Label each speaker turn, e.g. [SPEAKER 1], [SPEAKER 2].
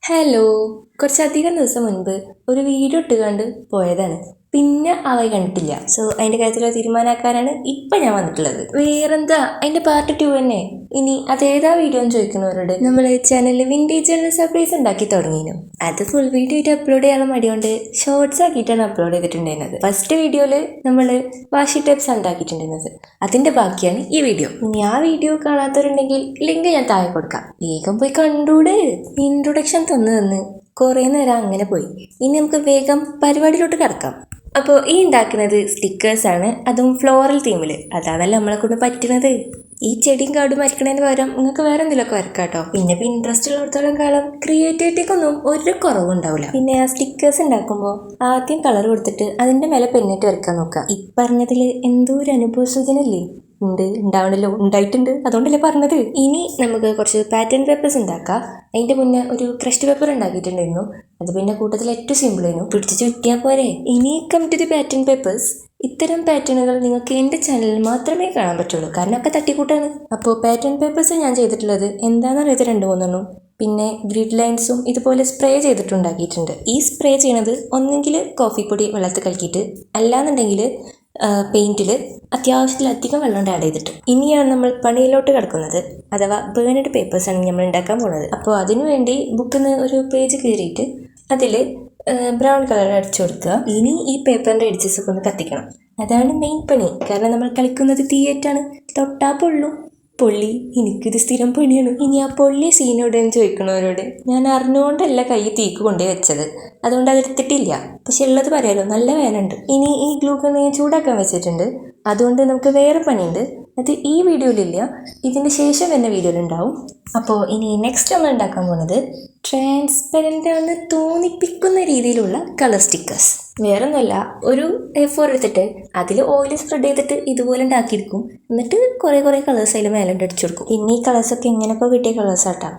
[SPEAKER 1] Hello. കുറച്ചധികം ദിവസം മുൻപ് ഒരു വീഡിയോ ഇട്ട് കണ്ട് പോയതാണ്. പിന്നെ അവയെ കണ്ടിട്ടില്ല. സോ അതിൻ്റെ കാര്യത്തിലുള്ള തീരുമാനമാക്കാനാണ് ഇപ്പം ഞാൻ വന്നിട്ടുള്ളത്. വേറെന്താ അതിൻ്റെ പാർട്ട് 2 തന്നെ. ഇനി അതേതാ വീഡിയോ എന്ന് ചോദിക്കുന്നവരോട് നമ്മൾ ചാനലിൽ വിൻറ്റേജ് ജേർണൽ സർപ്രൈസ് ഉണ്ടാക്കി തുടങ്ങിയിരുന്നു. അത് ഫുൾ വീഡിയോ ആയിട്ട് അപ്ലോഡ് ചെയ്യാൻ മടിയോണ്ട് ഷോർട്സ് ആക്കിയിട്ടാണ് അപ്ലോഡ് ചെയ്തിട്ടുണ്ടായിരുന്നത്. ഫസ്റ്റ് വീഡിയോയിൽ നമ്മൾ വാഷി ടൈപ്സ് ഉണ്ടാക്കിയിട്ടുണ്ടായിരുന്നത്. അതിൻ്റെ ബാക്കിയാണ് ഈ വീഡിയോ. ഇനി ആ വീഡിയോ കാണാത്തവരുണ്ടെങ്കിൽ ലിങ്ക് ഞാൻ താഴെ കൊടുക്കാം. വേഗം പോയി കണ്ടൂടെ. ഇൻട്രൊഡക്ഷൻ തന്ന് കുറേ നേരം അങ്ങനെ പോയി. ഇനി നമുക്ക് വേഗം പരിപാടിയിലോട്ട് കിടക്കാം. അപ്പോൾ ഈ ഉണ്ടാക്കുന്നത് സ്റ്റിക്കേഴ്സാണ്, അതും ഫ്ലോറൽ തീമിൽ. അതാണല്ലോ നമ്മളെ കൊണ്ട് പറ്റുന്നത്. ഈ ചെടിയും കാടും വരയ്ക്കണതിന് പകരം നിങ്ങൾക്ക് വേറെ എന്തെങ്കിലുമൊക്കെ വരക്കാം കേട്ടോ. പിന്നെ ഇൻട്രസ്റ്റ് ഉള്ളിടത്തോളം കാലം ക്രിയേറ്റിവിറ്റിക്കൊന്നും ഒരു കുറവുണ്ടാവില്ല. പിന്നെ ആ സ്റ്റിക്കേഴ്സ് ഉണ്ടാക്കുമ്പോൾ ആദ്യം കളർ കൊടുത്തിട്ട് അതിൻ്റെ മേലെ പെന്നിട്ട് വരയ്ക്കാൻ നോക്കുക. ഈ പറഞ്ഞതിൽ എന്തോ ഒരു അനുഭവ സൂചനയില്ലേ? ഉണ്ടാവണല്ലോ, ഉണ്ടായിട്ടുണ്ട്, അതുകൊണ്ടല്ലേ പറഞ്ഞത്. ഇനി നമുക്ക് കുറച്ച് പാറ്റേൺ പേപ്പേഴ്സ് ഉണ്ടാക്കാം. അതിൻ്റെ മുന്നേ ഒരു ക്രസ്റ്റ് പേപ്പർ ഉണ്ടാക്കിയിട്ടുണ്ടായിരുന്നു. അത് പിന്നെ കൂട്ടത്തിൽ ഏറ്റവും സിമ്പിൾ ആയിരുന്നു, പിടിച്ച് ചുറ്റിയാൽ പോരെ. ഇനി come to the pattern papers. ഇത്തരം പാറ്റേണുകൾ നിങ്ങൾക്ക് എൻ്റെ ചാനലിൽ മാത്രമേ കാണാൻ പറ്റുള്ളൂ, കാരണം ഒക്കെ തട്ടിക്കൂട്ടാണ്. അപ്പോൾ പാറ്റേൺ പേപ്പേഴ്സ് ഞാൻ ചെയ്തിട്ടുള്ളത് എന്താണെന്നറിയാത്ത 2-3 പിന്നെ ഗ്രിഡ് ലൈൻസും ഇതുപോലെ സ്പ്രേ ചെയ്തിട്ടുണ്ടാക്കിയിട്ടുണ്ട്. ഈ സ്പ്രേ ചെയ്യണത് ഒന്നെങ്കിൽ കോഫിപ്പൊടി വെള്ളത്തിൽ കലക്കിയിട്ട്, അല്ലാന്നുണ്ടെങ്കിൽ പെയിൻറ്റിൽ അത്യാവശ്യത്തിലധികം വെള്ളം ആഡ് ചെയ്തിട്ട്. ഇനിയാണ് നമ്മൾ പണിയിലോട്ട് കിടക്കുന്നത്, അഥവാ ബേണഡ് പേപ്പേഴ്സാണ് നമ്മൾ ഉണ്ടാക്കാൻ പോകുന്നത്. അപ്പോൾ അതിനു വേണ്ടി ബുക്കിൽ നിന്ന് ഒരു പേജ് കീറിയിട്ട് അതിൽ ബ്രൗൺ കളർ അടിച്ചു കൊടുക്കുക. ഇനി ഈ പേപ്പറിൻ്റെ എഡ്ജസ് ഒക്കെ ഒന്ന് കത്തിക്കണം. അതാണ് മെയിൻ പണി, കാരണം നമ്മൾ കളിക്കുന്നത് തീയേറ്റാണ്. തൊട്ടാ പൊള്ളി. എനിക്കിത് സ്ഥിരം പണിയാണ്. ഇനി ആ പൊള്ളി സീനോടെന്ന് ചോദിക്കണവരോട്, ഞാൻ അറിഞ്ഞുകൊണ്ടല്ല കൈ തീക്ക് കൊണ്ടേ വെച്ചത്, അതുകൊണ്ട് അതെടുത്തിട്ടില്ല. പക്ഷെ ഉള്ളത് പറയാലോ, നല്ല വേനുണ്ട്. ഇനി ഈ ഗ്ലൂക്കൺ ഞാൻ ചൂടാക്കാൻ വെച്ചിട്ടുണ്ട്, അതുകൊണ്ട് നമുക്ക് വേറെ പണിയുണ്ട്. അത് ഈ വീഡിയോയിലില്ല, ഇതിന് ശേഷം തന്നെ വീഡിയോയിലുണ്ടാവും. അപ്പോൾ ഇനി നെക്സ്റ്റ് നമ്മൾ ഉണ്ടാക്കാൻ പോകുന്നത് ട്രാൻസ്പെറൻ്റ് ആണ് തോന്നിപ്പിക്കുന്ന രീതിയിലുള്ള കളർ സ്റ്റിക്കേഴ്സ്. വേറൊന്നുമല്ല, ഒരു A4 എടുത്തിട്ട് അതിൽ ഓയിൽ സ്പ്രെഡ് ചെയ്തിട്ട് ഇതുപോലെ ഉണ്ടാക്കിയെടുക്കും. എന്നിട്ട് കുറേ കളേഴ്സ് അതിൽ മേലെ അടിച്ചു കൊടുക്കും. പിന്നെ ഈ കളേഴ്സൊക്കെ എങ്ങനെയൊക്കെ കിട്ടിയ കളേഴ്സ് ആട്ടാം.